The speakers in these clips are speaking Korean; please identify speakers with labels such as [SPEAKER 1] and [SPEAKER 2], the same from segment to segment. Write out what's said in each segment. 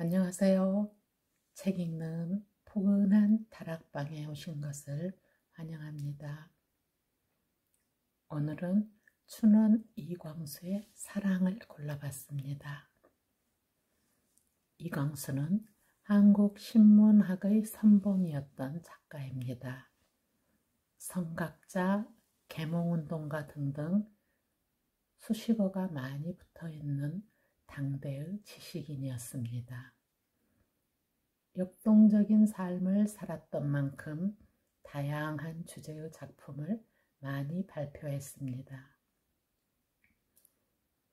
[SPEAKER 1] 안녕하세요. 책 읽는 포근한 다락방에 오신 것을 환영합니다. 오늘은 춘원 이광수의 사랑을 골라봤습니다. 이광수는 한국신문학의 선봉이었던 작가입니다. 성각자, 계몽운동가 등등 수식어가 많이 붙어있는 당대의 지식인이었습니다. 역동적인 삶을 살았던 만큼 다양한 주제의 작품을 많이 발표했습니다.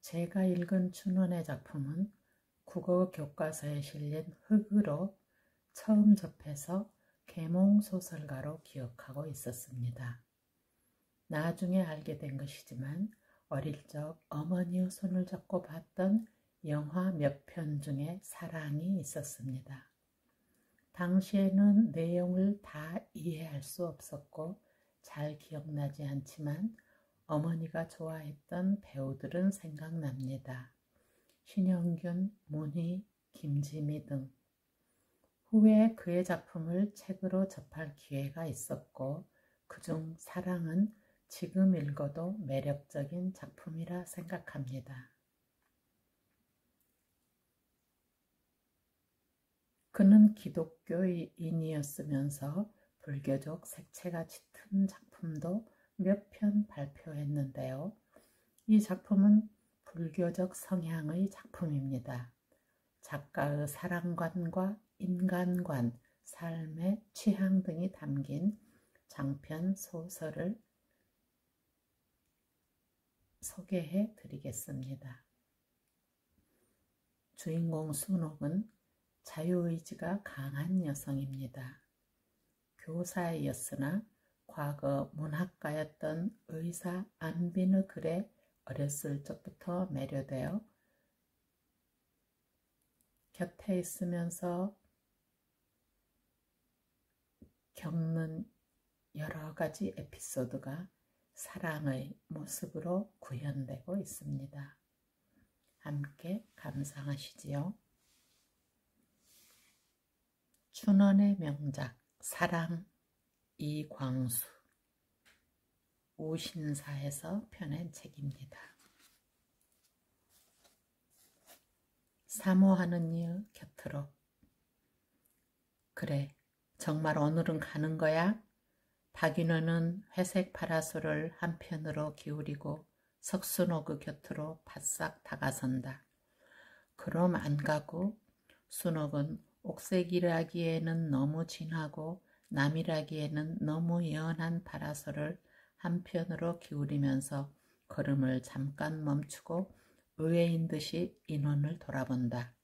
[SPEAKER 1] 제가 읽은 춘원의 작품은 국어 교과서에 실린 흑으로 처음 접해서 계몽소설가로 기억하고 있었습니다. 나중에 알게 된 것이지만 어릴 적 어머니의 손을 잡고 봤던 영화 몇 편 중에 사랑이 있었습니다. 당시에는 내용을 다 이해할 수 없었고 잘 기억나지 않지만 어머니가 좋아했던 배우들은 생각납니다. 신영균, 문희, 김지미 등. 후에 그의 작품을 책으로 접할 기회가 있었고 그중 사랑은 지금 읽어도 매력적인 작품이라 생각합니다. 그는 기독교인이었으면서 불교적 색채가 짙은 작품도 몇 편 발표했는데요. 이 작품은 불교적 성향의 작품입니다. 작가의 사랑관과 인간관, 삶의 취향 등이 담긴 장편 소설을 소개해 드리겠습니다. 주인공 순옥은 자유의지가 강한 여성입니다. 교사이었으나 과거 문학가였던 의사 안빈의 글에 어렸을 적부터 매료되어 곁에 있으면서 겪는 여러 가지 에피소드가 사랑의 모습으로 구현되고 있습니다. 함께 감상하시지요. 춘원의 명작 사랑 이광수 우신사에서 펴낸 책입니다. 사모하는 이의 곁으로. 그래, 정말 오늘은 가는 거야? 박인호는 회색 파라솔을 한편으로 기울이고 석순옥의 곁으로 바싹 다가선다. 그럼 안 가고? 순옥은 옥색이라기에는 너무 진하고 남이라기에는 너무 연한 파라솔을 한편으로 기울이면서 걸음을 잠깐 멈추고 의외인 듯이 인원을 돌아본다.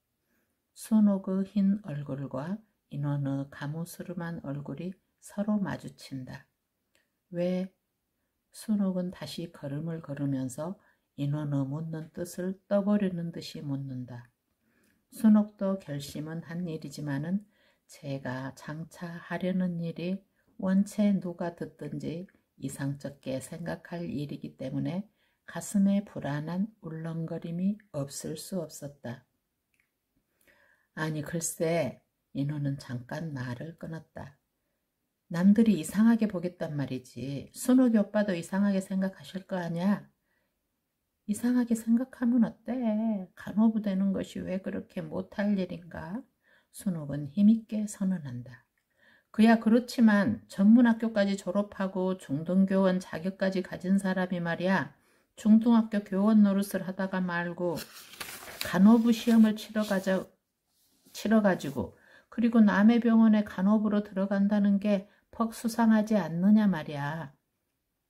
[SPEAKER 1] 순옥의 흰 얼굴과 인원의 가무스름한 얼굴이 서로 마주친다. 왜? 순옥은 다시 걸음을 걸으면서 인원의 묻는 뜻을 떠보려는 듯이 묻는다. 순옥도 결심은 한 일이지만은 제가 장차 하려는 일이 원체 누가 듣든지 이상쩍게 생각할 일이기 때문에 가슴에 불안한 울렁거림이 없을 수 없었다. 아니 글쎄, 인호는 잠깐 말을 끊었다. 남들이 이상하게 보겠단 말이지. 순옥이 오빠도 이상하게 생각하실 거 아니야? 이상하게 생각하면 어때? 간호부 되는 것이 왜 그렇게 못할 일인가? 순옥은 힘있게 선언한다. 그야 그렇지만 전문학교까지 졸업하고 중등교원 자격까지 가진 사람이 말이야. 중등학교 교원 노릇을 하다가 말고 간호부 시험을 치러가지고 그리고 남의 병원에 간호부로 들어간다는 게 퍽 수상하지 않느냐 말이야.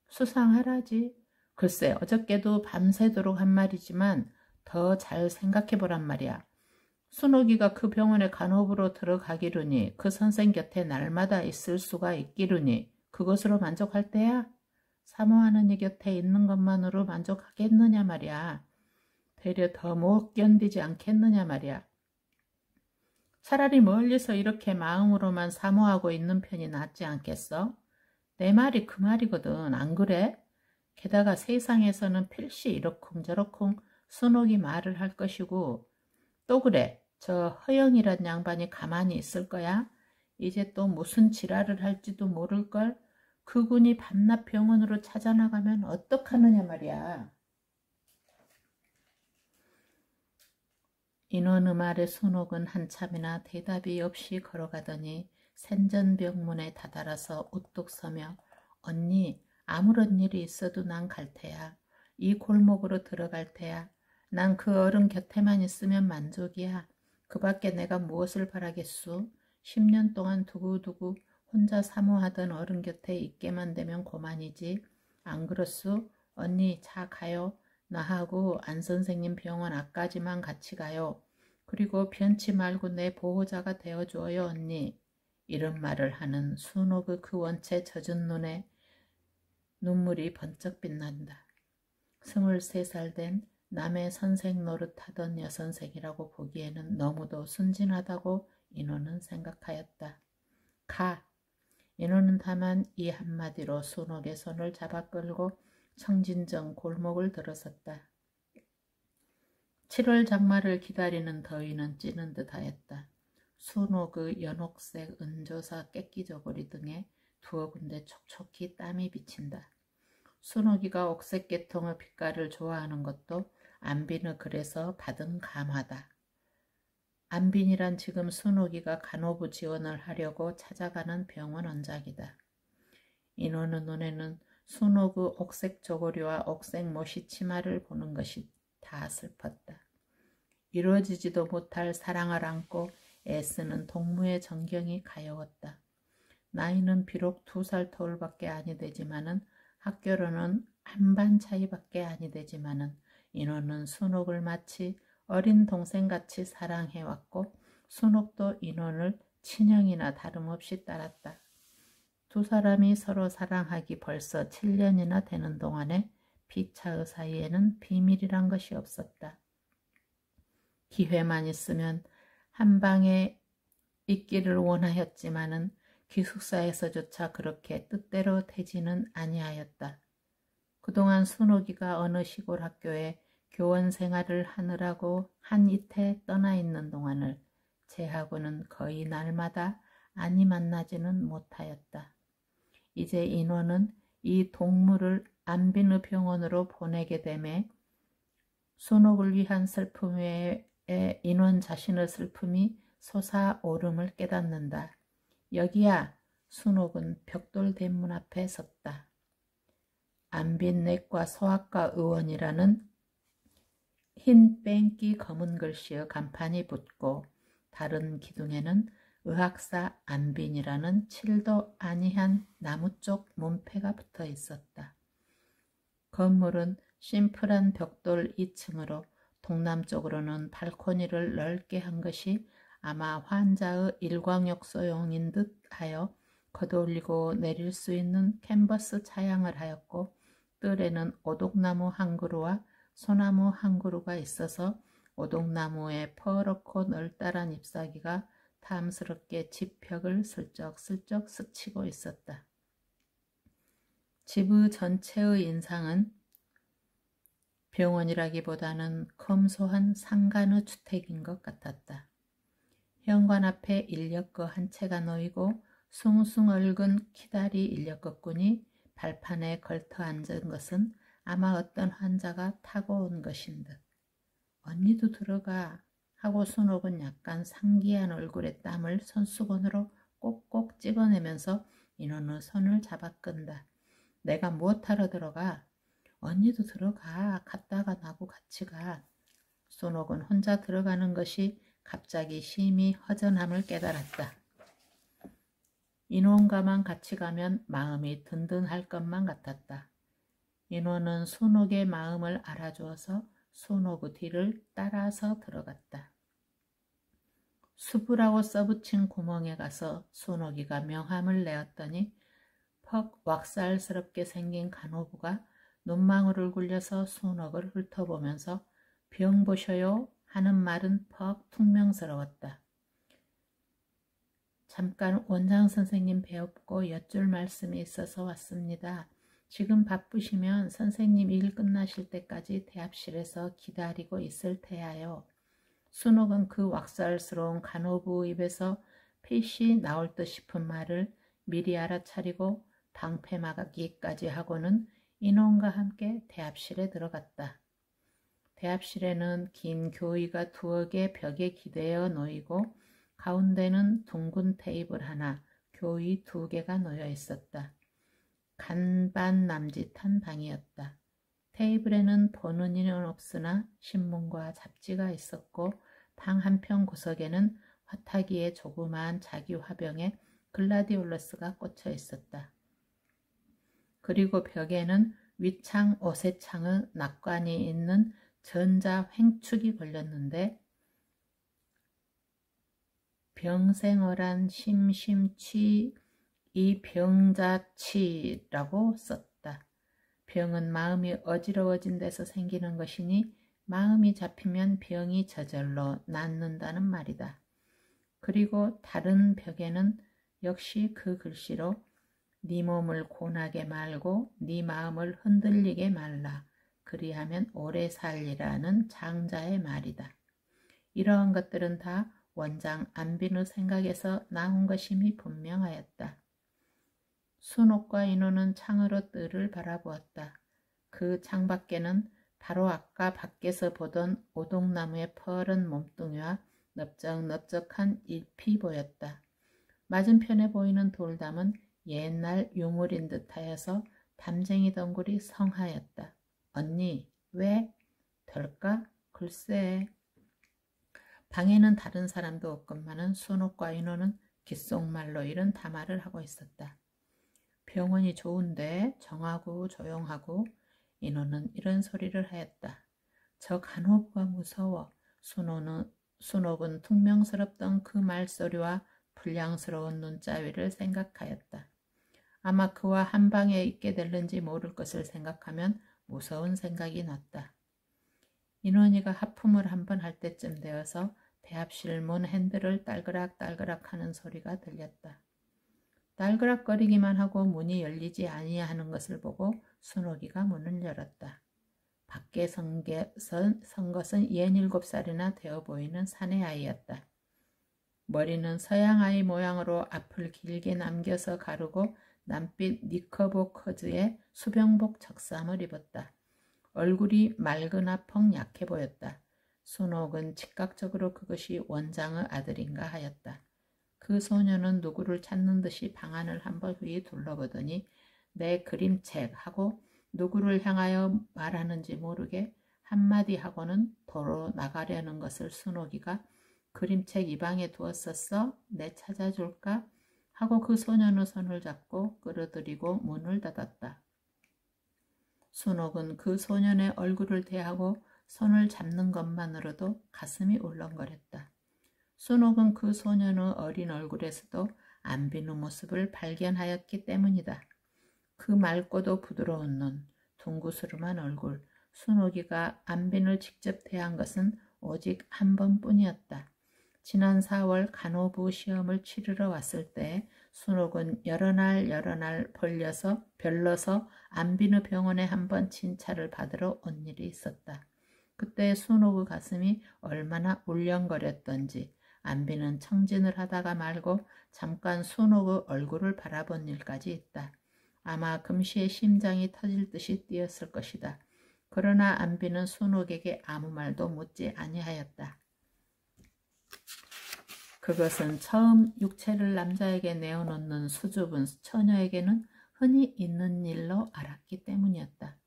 [SPEAKER 1] 수상하라지. 글쎄 어저께도 밤새도록 한 말이지만 더 잘 생각해보란 말이야. 순옥이가 그 병원에 간호부로 들어가기르니 그 선생 곁에 날마다 있을 수가 있기르니 그것으로 만족할 때야? 사모하는 이 곁에 있는 것만으로 만족하겠느냐 말이야. 되려 더 못 견디지 않겠느냐 말이야. 차라리 멀리서 이렇게 마음으로만 사모하고 있는 편이 낫지 않겠어? 내 말이 그 말이거든. 안 그래? 게다가 세상에서는 필시 이러쿵저러쿵 순옥이 말을 할 것이고 또 그래. 저 허영이란 양반이 가만히 있을 거야? 이제 또 무슨 지랄을 할지도 모를걸? 그군이 밤낮 병원으로 찾아나가면 어떡하느냐 말이야. 인원의 말에 순옥은 한참이나 대답이 없이 걸어가더니 생전병문에 다다라서 우뚝 서며 언니 아무런 일이 있어도 난 갈 테야. 이 골목으로 들어갈 테야. 난 그 어른 곁에만 있으면 만족이야. 그 밖에 내가 무엇을 바라겠소. 10년 동안 두고두고 혼자 사모하던 어른 곁에 있게만 되면 고만이지. 안 그렇소? 언니 자 가요. 나하고 안 선생님 병원 앞까지만 같이 가요. 그리고 변치 말고 내 보호자가 되어주어요 언니. 이런 말을 하는 순옥의 그 원체 젖은 눈에 눈물이 번쩍 빛난다. 23살 된 남의 선생 노릇하던 여선생이라고 보기에는 너무도 순진하다고 인호는 생각하였다. 가! 인호는 다만 이 한마디로 순옥의 손을 잡아 끌고 청진정 골목을 들어섰다. 7월 장마를 기다리는 더위는 찌는 듯하였다. 순옥의 연옥색 은조사 깨끼저고리 등에 두어 군데 촉촉히 땀이 비친다. 순옥이가 옥색 계통의 빛깔을 좋아하는 것도 안빈의 글에서 받은 감화다. 안빈이란 지금 순옥이가 간호부 지원을 하려고 찾아가는 병원 원장이다. 인호의 눈에는 순옥의 옥색 저고리와 옥색 모시 치마를 보는 것이 다 슬펐다. 이루어지지도 못할 사랑을 안고 애쓰는 동무의 정경이 가여웠다. 나이는 비록 2살 터울밖에 아니 되지만은 학교로는 한반 차이밖에 아니 되지만은 인호는 순옥을 마치 어린 동생같이 사랑해왔고 순옥도 인호를 친형이나 다름없이 따랐다. 두 사람이 서로 사랑하기 벌써 7년이나 되는 동안에 피차의 사이에는 비밀이란 것이 없었다. 기회만 있으면 한 방에 있기를 원하였지만은 기숙사에서조차 그렇게 뜻대로 되지는 아니하였다. 그동안 순옥이가 어느 시골 학교에 교원 생활을 하느라고 한 이태 떠나 있는 동안을 제하고는 거의 날마다 아니 만나지는 못하였다. 이제 인호는 이 동무를 안빈의 병원으로 보내게 되매 순옥을 위한 슬픔 외에 인원 자신의 슬픔이 솟아오름을 깨닫는다. 여기야. 순옥은 벽돌 대문 앞에 섰다. 안빈내과 소아과 의원이라는 흰 뺑기 검은 글씨의 간판이 붙고 다른 기둥에는 의학사 안빈이라는 7도 아니한 나무쪽 문패가 붙어 있었다. 건물은 심플한 벽돌 2층으로 동남쪽으로는 발코니를 넓게 한 것이 아마 환자의 일광욕소용인 듯 하여 걷어올리고 내릴 수 있는 캔버스 차양을 하였고 뜰에는 오독나무 한 그루와 소나무 한 그루가 있어서 오독나무의 퍼렇고 널따란 잎사귀가 탐스럽게 집 벽을 슬쩍슬쩍 스치고 있었다. 집의 전체의 인상은 병원이라기보다는 검소한 상간의 주택인 것 같았다. 현관 앞에 인력거 한 채가 놓이고 숭숭 얽은 키다리 인력거꾼이 발판에 걸터 앉은 것은 아마 어떤 환자가 타고 온 것인 듯. 언니도 들어가 하고 순옥은 약간 상기한 얼굴에 땀을 손수건으로 꼭꼭 찍어내면서 인원의 손을 잡아 끈다. 내가 무엇하러 들어가? 언니도 들어가. 갔다가 나하고 같이 가. 순옥은 혼자 들어가는 것이 갑자기 심히 허전함을 깨달았다. 인원과만 같이 가면 마음이 든든할 것만 같았다. 인원은 순옥의 마음을 알아주어서 순옥의 뒤를 따라서 들어갔다. 수부라고 써붙인 구멍에 가서 순옥이가 명함을 내었더니 퍽 왁살스럽게 생긴 간호부가 눈망울을 굴려서 순옥을 훑어보면서 병 보셔요 하는 말은 퍽 퉁명스러웠다. 잠깐 원장 선생님 뵈옵고 여쭐 말씀이 있어서 왔습니다. 지금 바쁘시면 선생님 일 끝나실 때까지 대합실에서 기다리고 있을 테야요. 순옥은 그 왁살스러운 간호부 입에서 필시 나올 듯 싶은 말을 미리 알아차리고 방패막기까지 하고는 인원과 함께 대합실에 들어갔다. 대합실에는 긴 교의가 두어 개 벽에 기대어 놓이고 가운데는 둥근 테이블 하나, 교의 2개가 놓여 있었다. 간반 남짓한 방이었다. 테이블에는 보는 이는 없으나 신문과 잡지가 있었고 방 한편 구석에는 화타기의 조그마한 자기 화병에 글라디올러스가 꽂혀 있었다. 그리고 벽에는 위창 오세창의 낙관이 있는 전자 횡축이 걸렸는데 병생어란 심심취 이 병자치라고 썼다. 병은 마음이 어지러워진 데서 생기는 것이니 마음이 잡히면 병이 저절로 낫는다는 말이다. 그리고 다른 벽에는 역시 그 글씨로 네 몸을 고나게 말고 네 마음을 흔들리게 말라. 그리하면 오래 살리라는 장자의 말이다. 이러한 것들은 다 원장 안빈의 생각에서 나온 것임이 분명하였다. 순옥과 인호는 창으로 뜰을 바라보았다. 그 창밖에는 바로 아까 밖에서 보던 오동나무의 펄은 몸뚱이와 넓적넓적한 잎이 보였다. 맞은편에 보이는 돌담은 옛날 유물인 듯하여서 담쟁이 덩굴이 성하였다. 언니, 왜? 될까? 글쎄. 방에는 다른 사람도 없건만은 순옥과 인호는 귓속말로 이런 담화를 하고 있었다. 병원이 좋은데 정하고 조용하고. 인호는 이런 소리를 하였다. 저 간호부가 무서워. 순옥은 퉁명스럽던 그 말소리와 불량스러운 눈자위를 생각하였다. 아마 그와 한 방에 있게 될는지 모를 것을 생각하면 무서운 생각이 났다. 인원이가 하품을 한번 할 때쯤 되어서 대합실 문 핸들을 딸그락딸그락 하는 소리가 들렸다. 딸그락거리기만 하고 문이 열리지 아니하는 것을 보고 순옥이가 문을 열었다. 밖에 선 것은 67살이나 되어 보이는 사내아이였다. 머리는 서양아이 모양으로 앞을 길게 남겨서 가르고 남빛 니커보커즈에 수병복 적삼을 입었다. 얼굴이 맑으나 펑 약해 보였다. 순옥은 즉각적으로 그것이 원장의 아들인가 하였다. 그 소녀는 누구를 찾는 듯이 방안을 한번 휘 둘러보더니 내 그림책 하고 누구를 향하여 말하는지 모르게 한마디 하고는 도로 나가려는 것을 순옥이가 그림책 이 방에 두었었어? 내 찾아줄까? 하고 그 소년의 손을 잡고 끌어들이고 문을 닫았다. 순옥은 그 소년의 얼굴을 대하고 손을 잡는 것만으로도 가슴이 울렁거렸다. 순옥은 그 소년의 어린 얼굴에서도 안빈의 모습을 발견하였기 때문이다. 그 맑고도 부드러운 눈, 둥구스름한 얼굴, 순옥이가 안빈을 직접 대한 것은 오직 한 번뿐이었다. 지난 4월 간호부 시험을 치르러 왔을 때 순옥은 여러 날 별러서 안빈의 병원에 한번 진찰을 받으러 온 일이 있었다. 그때 순옥의 가슴이 얼마나 울렁거렸던지 안빈은 청진을 하다가 말고 잠깐 순옥의 얼굴을 바라본 일까지 있다. 아마 금시의 심장이 터질 듯이 뛰었을 것이다. 그러나 안빈은 순옥에게 아무 말도 묻지 아니하였다. 그것은 처음 육체를 남자에게 내어놓는 수줍은 처녀에게는 흔히 있는 일로 알았기 때문이었다.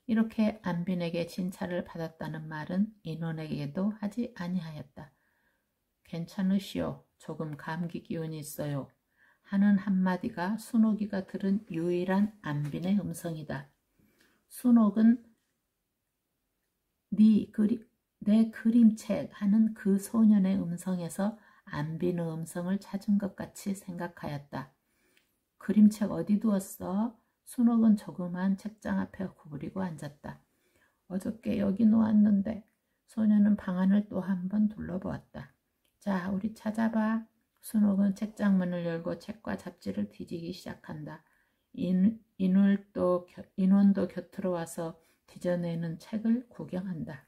[SPEAKER 1] 이렇게 안빈에게 진찰을 받았다는 말은 인원에게도 하지 아니하였다. 괜찮으시오. 조금 감기 기운이 있어요. 하는 한마디가 순옥이가 들은 유일한 안빈의 음성이다. 순옥은 내 그림책 하는 그 소년의 음성에서 안빈의 음성을 찾은 것 같이 생각하였다. 그림책 어디 두었어? 순옥은 조그만 책장 앞에 구부리고 앉았다. 어저께 여기 놓았는데. 소년은 방안을 또 한 번 둘러보았다. 자, 우리 찾아봐. 순옥은 책장문을 열고 책과 잡지를 뒤지기 시작한다. 인원도 곁으로 와서 뒤져내는 책을 구경한다.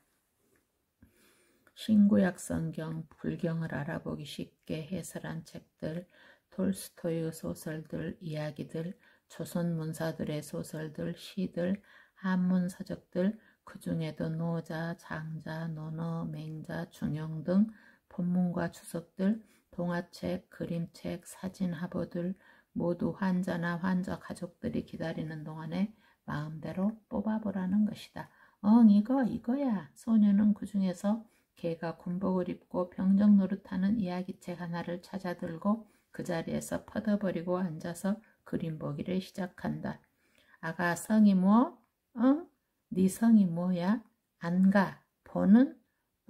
[SPEAKER 1] 신구약 성경, 불경을 알아보기 쉽게 해설한 책들, 톨스토이의 소설들, 이야기들, 조선 문사들의 소설들, 시들, 한문 서적들, 그 중에도 노자, 장자, 논어, 맹자, 중용 등 본문과 주석들, 동화책, 그림책, 사진 화보들 모두 환자나 환자 가족들이 기다리는 동안에 마음대로 뽑아보라는 것이다. 이거야. 소녀는 그 중에서 개가 군복을 입고 병정 노릇하는 이야기책 하나를 찾아들고 그 자리에서 퍼져버리고 앉아서 그림 보기를 시작한다. 아가 성이 뭐? 응? 네 성이 뭐야? 안 가. 본은?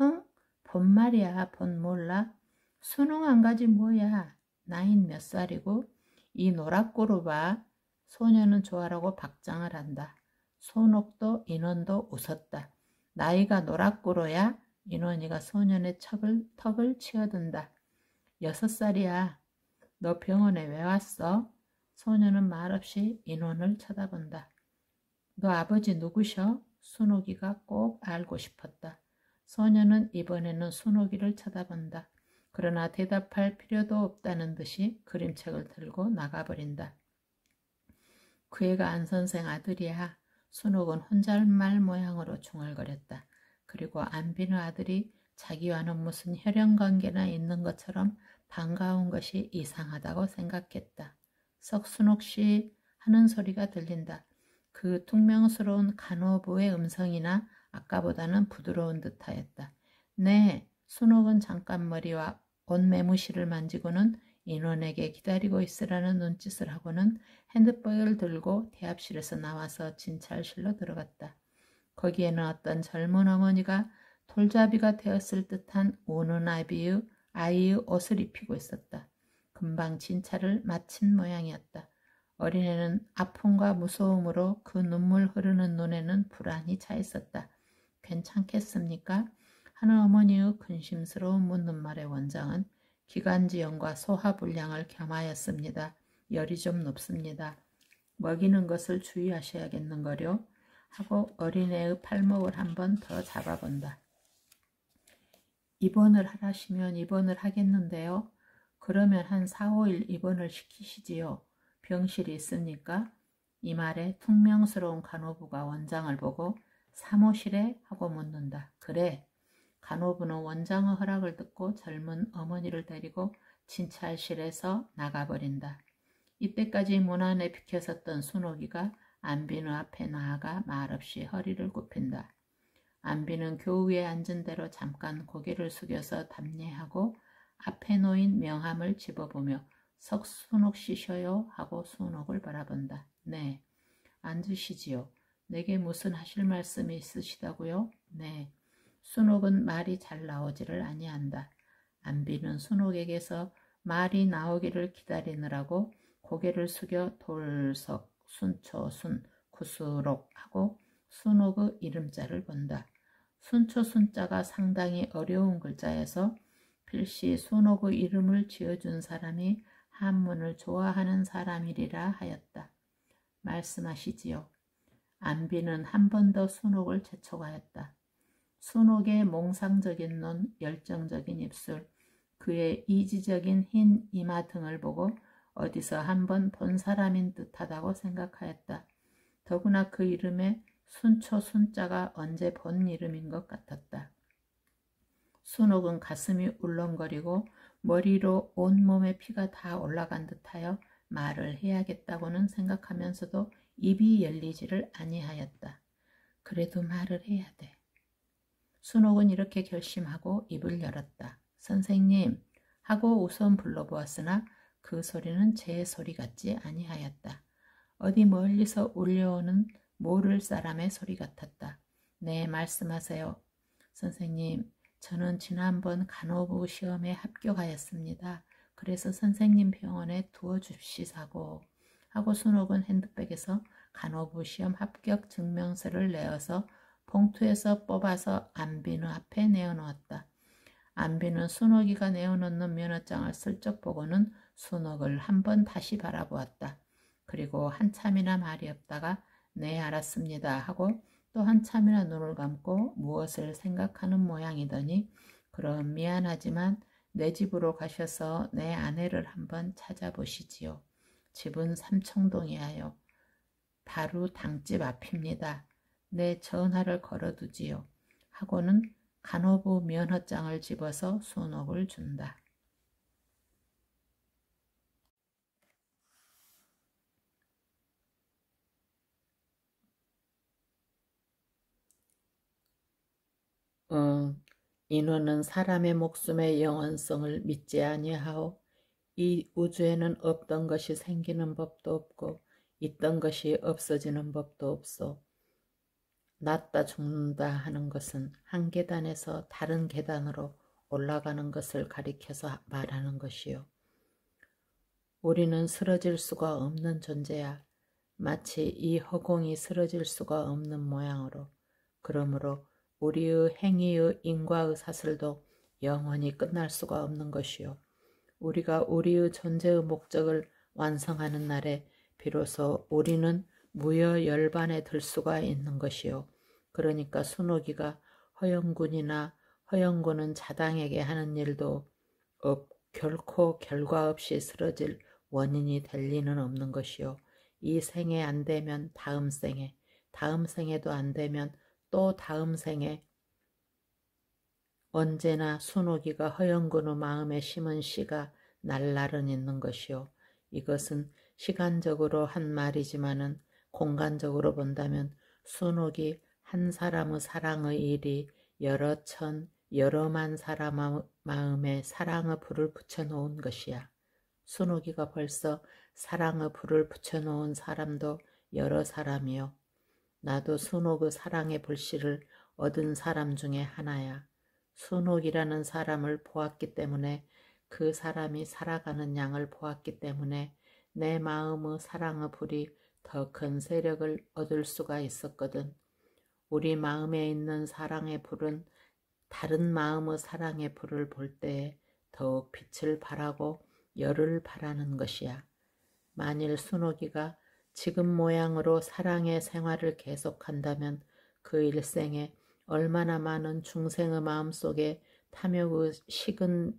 [SPEAKER 1] 응? 본 말이야. 본 몰라? 수능 안 가지 뭐야? 나인 몇 살이고? 이 노랗고로 봐. 소녀는 좋아라고 박장을 한다. 손옥도 인원도 웃었다. 나이가 노랗고로야? 인원이가 소년의 턱을 치어든다. 6살이야. 너 병원에 왜 왔어? 소년은 말없이 인원을 쳐다본다. 너 아버지 누구셔? 순옥이가 꼭 알고 싶었다. 소년은 이번에는 순옥이를 쳐다본다. 그러나 대답할 필요도 없다는 듯이 그림책을 들고 나가버린다. 그 애가 안 선생 아들이야. 순옥은 혼잣말 모양으로 중얼거렸다. 그리고 안빈의 아들이 자기와는 무슨 혈연관계나 있는 것처럼 반가운 것이 이상하다고 생각했다. 석순옥씨 하는 소리가 들린다. 그 퉁명스러운 간호부의 음성이나 아까보다는 부드러운 듯하였다. 네, 순옥은 잠깐 머리와 옷 매무실을 만지고는 인원에게 기다리고 있으라는 눈짓을 하고는 핸드백을 들고 대합실에서 나와서 진찰실로 들어갔다. 거기에는 어떤 젊은 어머니가 돌잡이가 되었을 듯한 우는 아이의 옷을 입히고 있었다. 금방 진찰을 마친 모양이었다. 어린애는 아픔과 무서움으로 그 눈물 흐르는 눈에는 불안이 차 있었다. 괜찮겠습니까? 하는 어머니의 근심스러운 묻는 말의 원장은 기관지염과 소화불량을 겸하였습니다. 열이 좀 높습니다. 먹이는 것을 주의하셔야겠는걸요. 하고 어린애의 팔목을 한 번 더 잡아본다. 입원을 하라시면 입원을 하겠는데요. 그러면 한 4, 5일 입원을 시키시지요. 병실이 있습니까? 이 말에 퉁명스러운 간호부가 원장을 보고 사무실에? 하고 묻는다. 그래. 간호부는 원장의 허락을 듣고 젊은 어머니를 데리고 진찰실에서 나가버린다. 이때까지 문 안에 비켜섰던 순옥이가 안빈의 앞에 나아가 말없이 허리를 굽힌다. 안빈은 교우에 앉은 대로 잠깐 고개를 숙여서 답례하고 앞에 놓인 명함을 집어보며 석순옥 씨셔요? 하고 순옥을 바라본다. 네. 앉으시지요. 내게 무슨 하실 말씀이 있으시다고요? 네. 순옥은 말이 잘 나오지를 아니한다. 안빈은 순옥에게서 말이 나오기를 기다리느라고 고개를 숙여 돌석, 순초순, 구수록 하고 순옥의 이름자를 본다. 순초순자가 상당히 어려운 글자여서 필시 순옥의 이름을 지어준 사람이 한문을 좋아하는 사람이리라 하였다. 말씀하시지요. 안빈은 한 번 더 순옥을 재촉하였다. 순옥의 몽상적인 눈, 열정적인 입술, 그의 이지적인 흰 이마 등을 보고 어디서 한번 본 사람인 듯하다고 생각하였다. 더구나 그 이름에 순초 순자가 언제 본 이름인 것 같았다. 순옥은 가슴이 울렁거리고 머리로 온몸에 피가 다 올라간 듯하여 말을 해야겠다고는 생각하면서도 입이 열리지를 아니하였다. 그래도 말을 해야 돼. 순옥은 이렇게 결심하고 입을 열었다. 선생님 하고 우선 불러보았으나 그 소리는 제 소리 같지 아니하였다. 어디 멀리서 울려오는 모를 사람의 소리 같았다. 네, 말씀하세요. 선생님, 저는 지난번 간호부 시험에 합격하였습니다. 그래서 선생님 병원에 두어줍시사고. 하고 순옥은 핸드백에서 간호부 시험 합격 증명서를 내어서 봉투에서 뽑아서 안빈의 앞에 내어놓았다. 안빈은 순옥이가 내어놓는 면허장을 슬쩍 보고는 순옥을 한번 다시 바라보았다. 그리고 한참이나 말이 없다가 네, 알았습니다 하고 또 한참이나 눈을 감고 무엇을 생각하는 모양이더니 그럼 미안하지만 내 집으로 가셔서 내 아내를 한번 찾아보시지요. 집은 삼청동이에요. 바로 당집 앞입니다. 내 전화를 걸어두지요. 하고는 간호부 면허장을 집어서 순옥을 준다. 인원은 사람의 목숨의 영원성을 믿지 아니하오. 이 우주에는 없던 것이 생기는 법도 없고 있던 것이 없어지는 법도 없소. 낫다 죽는다 하는 것은 한 계단에서 다른 계단으로 올라가는 것을 가리켜서 말하는 것이요. 우리는 쓰러질 수가 없는 존재야. 마치 이 허공이 쓰러질 수가 없는 모양으로. 그러므로 우리의 행위의 인과의 사슬도 영원히 끝날 수가 없는 것이요. 우리가 우리의 존재의 목적을 완성하는 날에 비로소 우리는 무여열반에 들 수가 있는 것이요. 그러니까 순옥이가 허영군이나 허영군은 자당에게 하는 일도 결코 결과 없이 쓰러질 원인이 될 리는 없는 것이요. 이 생에 안 되면 다음 생에, 다음 생에도 안 되면 또 다음 생에 언제나 순옥이가 허영군의 마음에 심은 씨가 날날은 있는 것이요. 이것은 시간적으로 한 말이지만은 공간적으로 본다면 순옥이 한 사람의 사랑의 일이 여러 천, 여러만 사람의 마음에 사랑의 불을 붙여놓은 것이야. 순옥이가 벌써 사랑의 불을 붙여놓은 사람도 여러 사람이요. 나도 순옥의 사랑의 불씨를 얻은 사람 중에 하나야. 순옥이라는 사람을 보았기 때문에 그 사람이 살아가는 양을 보았기 때문에 내 마음의 사랑의 불이 더 큰 세력을 얻을 수가 있었거든. 우리 마음에 있는 사랑의 불은 다른 마음의 사랑의 불을 볼 때에 더욱 빛을 발하고 열을 발하는 것이야. 만일 순옥이가 지금 모양으로 사랑의 생활을 계속한다면 그 일생에 얼마나 많은 중생의 마음속에 탐욕의 식은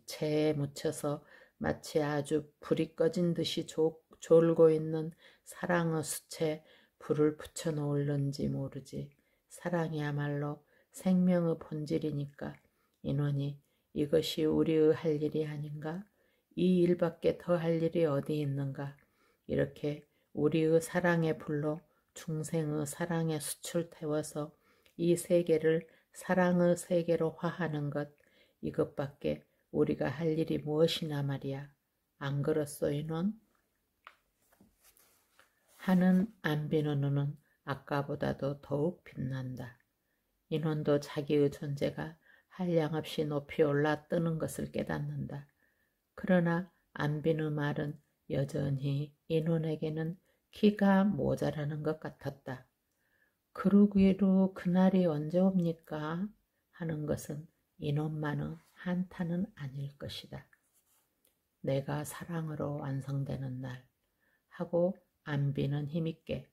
[SPEAKER 1] 재에 묻혀서 마치 아주 불이 꺼진 듯이 졸고 있는 사랑의 숯에 불을 붙여 놓을는지 모르지. 사랑이야말로 생명의 본질이니까. 인원이 이것이 우리의 할 일이 아닌가? 이 일밖에 더 할 일이 어디 있는가? 이렇게 우리의 사랑의 불로 중생의 사랑의 숯을 태워서 이 세계를 사랑의 세계로 화하는 것, 이것밖에 우리가 할 일이 무엇이나 말이야. 안 그렇소 인원? 하는 안 비는 눈은 아까보다도 더욱 빛난다. 인원도 자기의 존재가 한량없이 높이 올라 뜨는 것을 깨닫는다. 그러나 안빈의 말은 여전히 인원에게는 키가 모자라는 것 같았다. 그러기로 그날이 언제 옵니까? 하는 것은 인원만의 한탄은 아닐 것이다. 내가 사랑으로 완성되는 날 하고 안비는 힘있게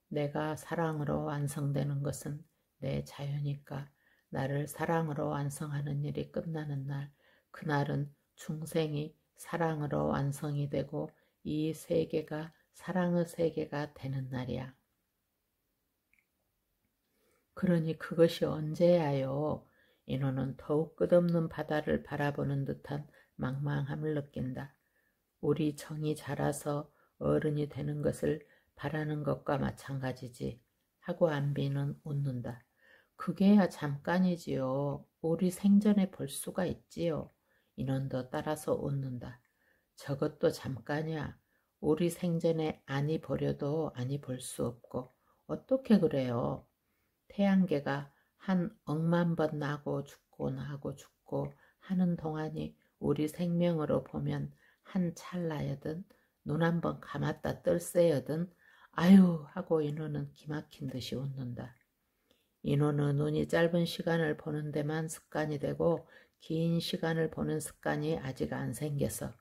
[SPEAKER 1] 내가 사랑으로 완성되는 것은 내 자유니까 나를 사랑으로 완성하는 일이 끝나는 날, 그날은 중생이 사랑으로 완성이 되고 이 세계가 사랑의 세계가 되는 날이야. 그러니 그것이 언제야요? 인호는 더욱 끝없는 바다를 바라보는 듯한 망망함을 느낀다. 우리 정이 자라서 어른이 되는 것을 바라는 것과 마찬가지지 하고 안비는 웃는다. 그게야 잠깐이지요. 우리 생전에 볼 수가 있지요. 인원도 따라서 웃는다. 저것도 잠깐이야. 우리 생전에 아니 보려도 아니 볼 수 없고 어떻게 그래요? 태양계가 한 억만 번 나고 죽고 나고 죽고 하는 동안이 우리 생명으로 보면 한 찰나여든 눈 한 번 감았다 뜰 새여든 아유 하고 인호는 기막힌 듯이 웃는다. 인호는 눈이 짧은 시간을 보는 데만 습관이 되고 긴 시간을 보는 습관이 아직 안 생겨서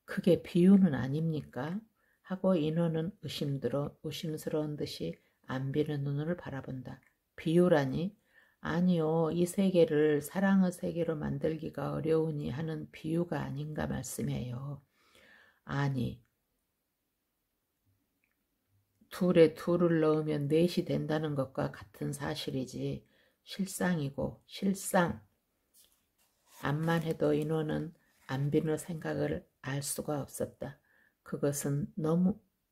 [SPEAKER 1] 그게 비유는 아닙니까? 하고 인호는 의심스러운 듯이 안비는 눈을 바라본다. 비유라니? 아니요, 이 세계를 사랑의 세계로 만들기가 어려우니 하는 비유가 아닌가 말씀해요. 아니, 둘에 둘을 넣으면 넷이 된다는 것과 같은 사실이지 실상이고 실상. 암만 해도 인호는 안빈의 생각을 알 수가 없었다. 그것은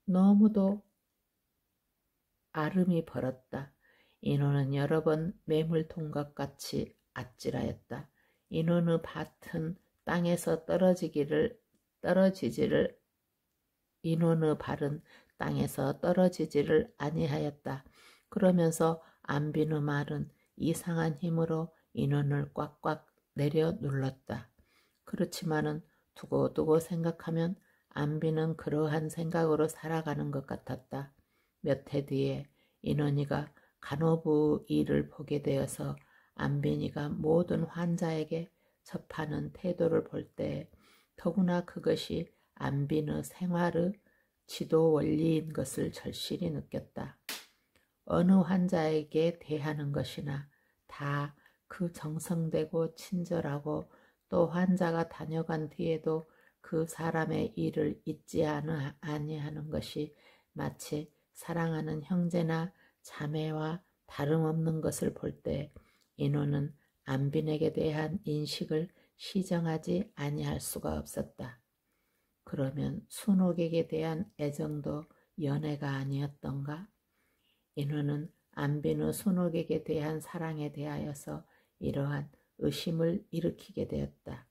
[SPEAKER 1] 너무도 아름이 벌었다. 인호는 여러 번 매물통과 같이 아찔하였다. 인호의 밭은 땅에서 인호의 발은 땅에서 떨어지지를 아니하였다. 그러면서 안빈의 말은 이상한 힘으로 인원을 꽉꽉 내려 눌렀다. 그렇지만은 두고두고 생각하면 안빈은 그러한 생각으로 살아가는 것 같았다. 몇 해 뒤에 인원이가 간호부 일을 보게 되어서 안빈이가 모든 환자에게 접하는 태도를 볼 때 더구나 그것이 안빈의 생활의 지도 원리인 것을 절실히 느꼈다. 어느 환자에게 대하는 것이나 다 그 정성되고 친절하고 또 환자가 다녀간 뒤에도 그 사람의 일을 잊지 아니하는 것이 마치 사랑하는 형제나 자매와 다름없는 것을 볼 때 인호는 안빈에게 대한 인식을 시정하지 아니할 수가 없었다. 그러면 순옥에게 대한 애정도 연애가 아니었던가? 인호는 안빈의 순옥에게 대한 사랑에 대하여서 이러한 의심을 일으키게 되었다.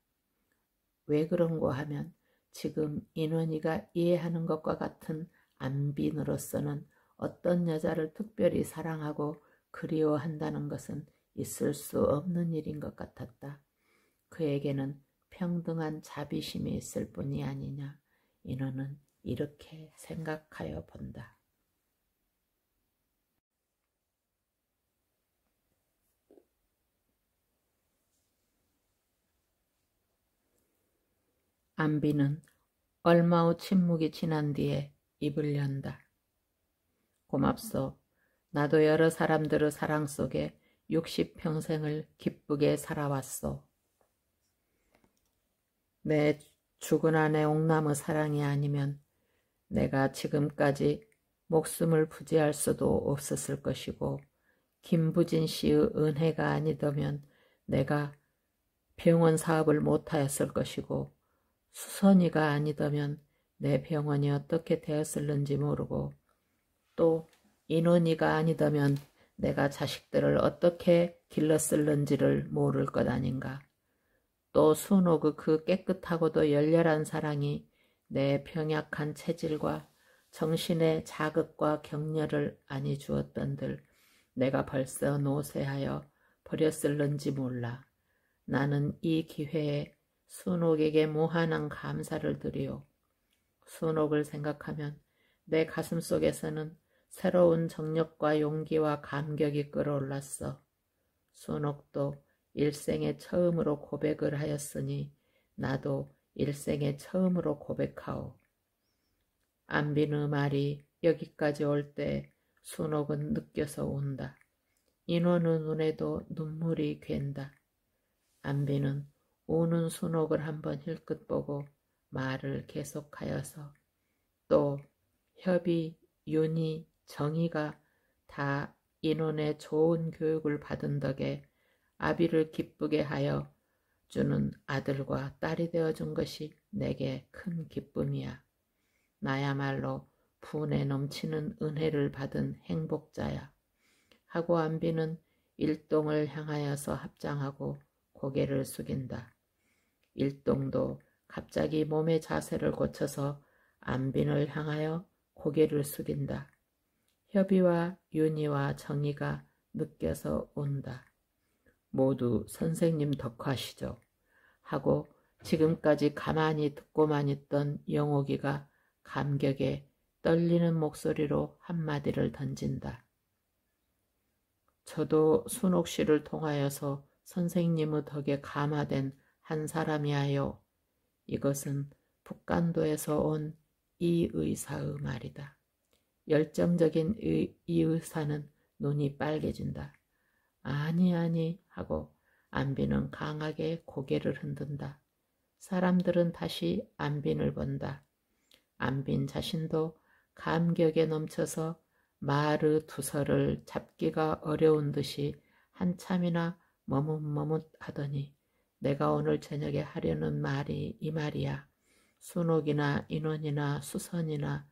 [SPEAKER 1] 왜 그런고 하면 지금 인원이가 이해하는 것과 같은 안빈으로서는 어떤 여자를 특별히 사랑하고 그리워한다는 것은 있을 수 없는 일인 것 같았다. 그에게는 평등한 자비심이 있을 뿐이 아니냐. 인호는 이렇게 생각하여 본다. 안빈은 얼마 후 침묵이 지난 뒤에 입을 연다. 고맙소. 나도 여러 사람들의 사랑 속에 60평생을 기쁘게 살아왔소. 내 죽은 아내 옥남의 사랑이 아니면 내가 지금까지 목숨을 부지할 수도 없었을 것이고 김부진 씨의 은혜가 아니더면 내가 병원 사업을 못하였을 것이고 수선이가 아니더면 내 병원이 어떻게 되었을는지 모르고 또 인원이가 아니더면 내가 자식들을 어떻게 길렀을는지를 모를 것 아닌가. 또 순옥의 그 깨끗하고도 열렬한 사랑이 내 병약한 체질과 정신의 자극과 격려를 아니 주었던들 내가 벌써 노쇠하여 버렸을는지 몰라. 나는 이 기회에 순옥에게 무한한 감사를 드리오. 순옥을 생각하면 내 가슴 속에서는 새로운 정력과 용기와 감격이 끌어올랐어. 순옥도 일생에 처음으로 고백을 하였으니 나도 일생에 처음으로 고백하오. 안빈의 말이 여기까지 올 때 순옥은 느껴서 운다. 인원의 눈에도 눈물이 괜다. 안빈은 우는 순옥을 한번 힐끗 보고 말을 계속하여서 또 협이, 윤이, 정의가 다 인원의 좋은 교육을 받은 덕에 아비를 기쁘게 하여 주는 아들과 딸이 되어준 것이 내게 큰 기쁨이야. 나야말로 분에 넘치는 은혜를 받은 행복자야. 하고 안빈은 일동을 향하여서 합장하고 고개를 숙인다. 일동도 갑자기 몸의 자세를 고쳐서 안빈을 향하여 고개를 숙인다. 협의와 윤희와 정의가 느껴서 온다. 모두 선생님 덕하시죠. 하고 지금까지 가만히 듣고만 있던 영옥이가 감격에 떨리는 목소리로 한마디를 던진다. 저도 순옥 씨를 통하여서 선생님의 덕에 감화된 한 사람이하여 이것은 북간도에서 온 이 의사의 말이다. 열정적인 이 의사는 눈이 빨개진다. 아니 아니 하고 안빈은 강하게 고개를 흔든다. 사람들은 다시 안빈을 본다. 안빈 자신도 감격에 넘쳐서 마르투서를 잡기가 어려운 듯이 한참이나 머뭇머뭇 하더니 내가 오늘 저녁에 하려는 말이 이 말이야. 순옥이나 인원이나 수선이나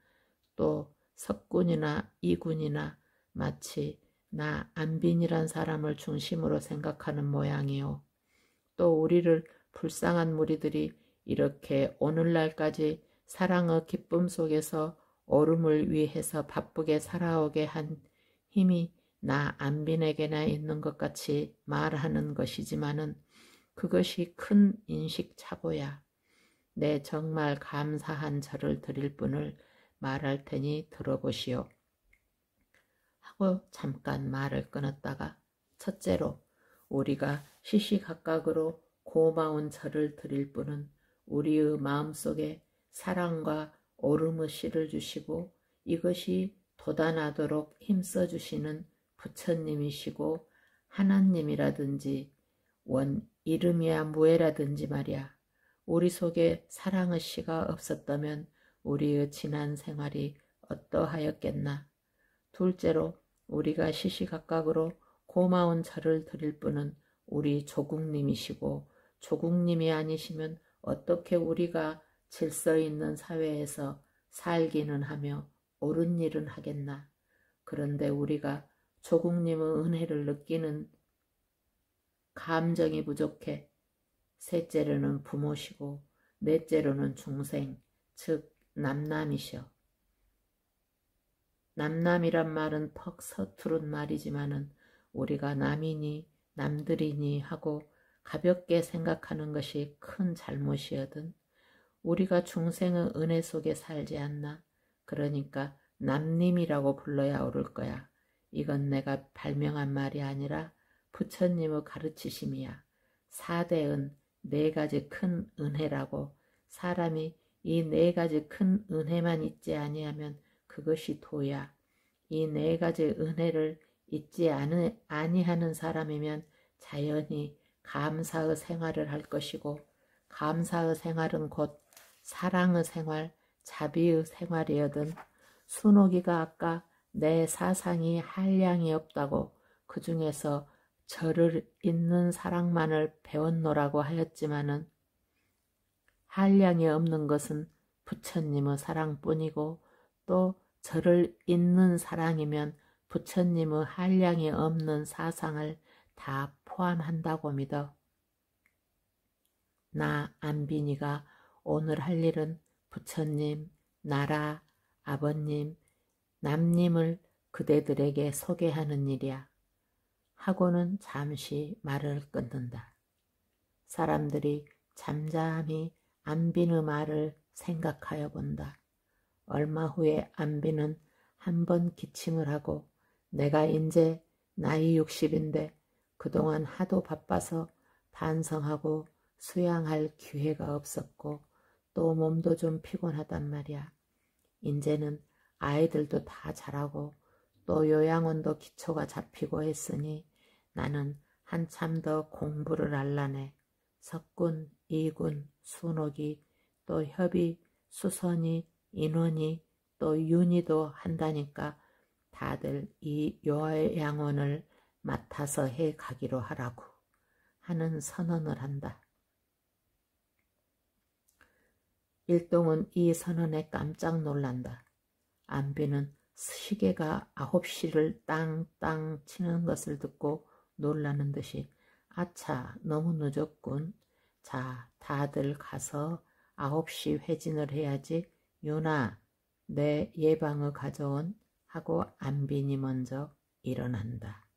[SPEAKER 1] 또 석군이나 이군이나 마치 나 안빈이란 사람을 중심으로 생각하는 모양이요. 또 우리를 불쌍한 무리들이 이렇게 오늘날까지 사랑의 기쁨 속에서 오름을 위해서 바쁘게 살아오게 한 힘이 나 안빈에게나 있는 것 같이 말하는 것이지만은 그것이 큰 인식착오야. 내 정말 감사한 절을 드릴 분을 말할 테니 들어보시오. 하고 잠깐 말을 끊었다가 첫째로 우리가 시시각각으로 고마운 절을 드릴 분은 우리의 마음속에 사랑과 오름의 씨를 주시고 이것이 돋아나도록 힘써 주시는 부처님이시고 하나님이라든지 원 이름이야 무해라든지 말이야. 우리 속에 사랑의 씨가 없었다면 우리의 지난 생활이 어떠하였겠나. 둘째로 우리가 시시각각으로 고마운 절을 드릴 분은 우리 조국님이시고 조국님이 아니시면 어떻게 우리가 질서 있는 사회에서 살기는 하며 옳은 일은 하겠나. 그런데 우리가 조국님의 은혜를 느끼는 감정이 부족해. 셋째로는 부모시고 넷째로는 중생, 즉 남남이셔. 남남이란 말은 퍽 서투른 말이지만은 우리가 남이니 남들이니 하고 가볍게 생각하는 것이 큰 잘못이거든. 우리가 중생의 은혜 속에 살지 않나? 그러니까 남님이라고 불러야 옳을 거야. 이건 내가 발명한 말이 아니라 부처님의 가르치심이야. 4대은 4가지 큰 은혜라고. 사람이 이 4가지 큰 은혜만 잊지 아니하면 그것이 도야. 이 4가지 은혜를 잊지 아니하는 사람이면 자연히 감사의 생활을 할 것이고 감사의 생활은 곧 사랑의 생활, 자비의 생활이거든. 순옥이가 아까 내 사상이 한량이 없다고 그 중에서 저를 잇는 사랑만을 배웠노라고 하였지만은 한량이 없는 것은 부처님의 사랑뿐이고 또 저를 잇는 사랑이면 부처님의 한량이 없는 사상을 다 포함한다고 믿어. 나 안빈이가 오늘 할 일은 부처님, 나라, 아버님, 남님을 그대들에게 소개하는 일이야. 하고는 잠시 말을 끊는다. 사람들이 잠잠히 안빈의 말을 생각하여 본다. 얼마 후에 안빈은 한 번 기침을 하고 내가 인제 나이 60인데 그동안 하도 바빠서 반성하고 수양할 기회가 없었고 또 몸도 좀 피곤하단 말이야. 인제는 아이들도 다 자라고 또 요양원도 기초가 잡히고 했으니 나는 한참 더 공부를 할라네. 석군, 이군, 순옥이 또 협이, 수선이, 인원이 또 윤희도 한다니까 다들 이 요양원을 맡아서 해 가기로 하라고 하는 선언을 한다. 일동은 이 선언에 깜짝 놀란다. 안빈은 시계가 9시를 땅땅 치는 것을 듣고 놀라는 듯이 아차 너무 늦었군. 자 다들 가서 9시 회진을 해야지. 윤아 내 예방을 가져온 하고 안빈이 먼저 일어난다.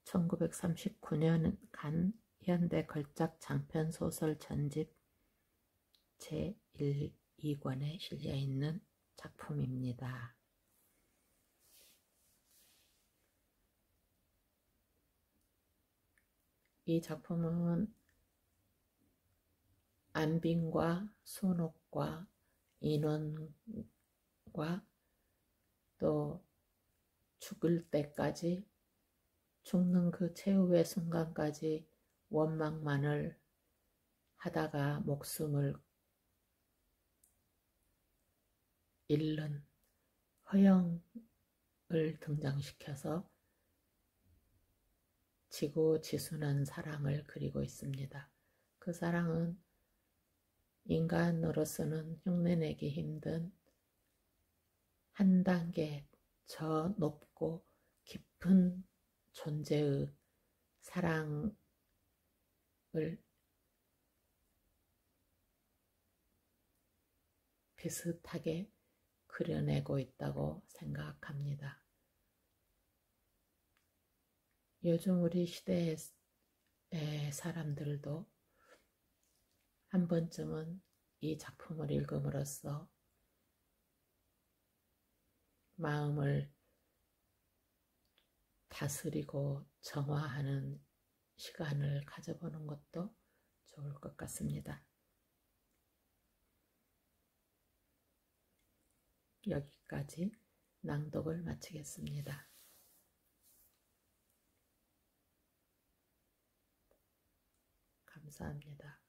[SPEAKER 1] 1939년 간 현대 걸작 장편소설 전집 제1, 2권에 실려있는 작품입니다. 이 작품은 안빈과 순옥과 인원과 또 죽을 때까지, 죽는 그 최후의 순간까지 원망만을 하다가 목숨을 잃는 허영을 등장시켜서 지고지순한 사랑을 그리고 있습니다. 그 사랑은 인간으로서는 흉내내기 힘든 한 단계 저 높고 깊은 존재의 사랑을 비슷하게 그려내고 있다고 생각합니다. 요즘 우리 시대의 사람들도 한 번쯤은 이 작품을 읽음으로써 마음을 다스리고 정화하는 시간을 가져보는 것도 좋을 것 같습니다. 여기까지 낭독을 마치겠습니다. 감사합니다.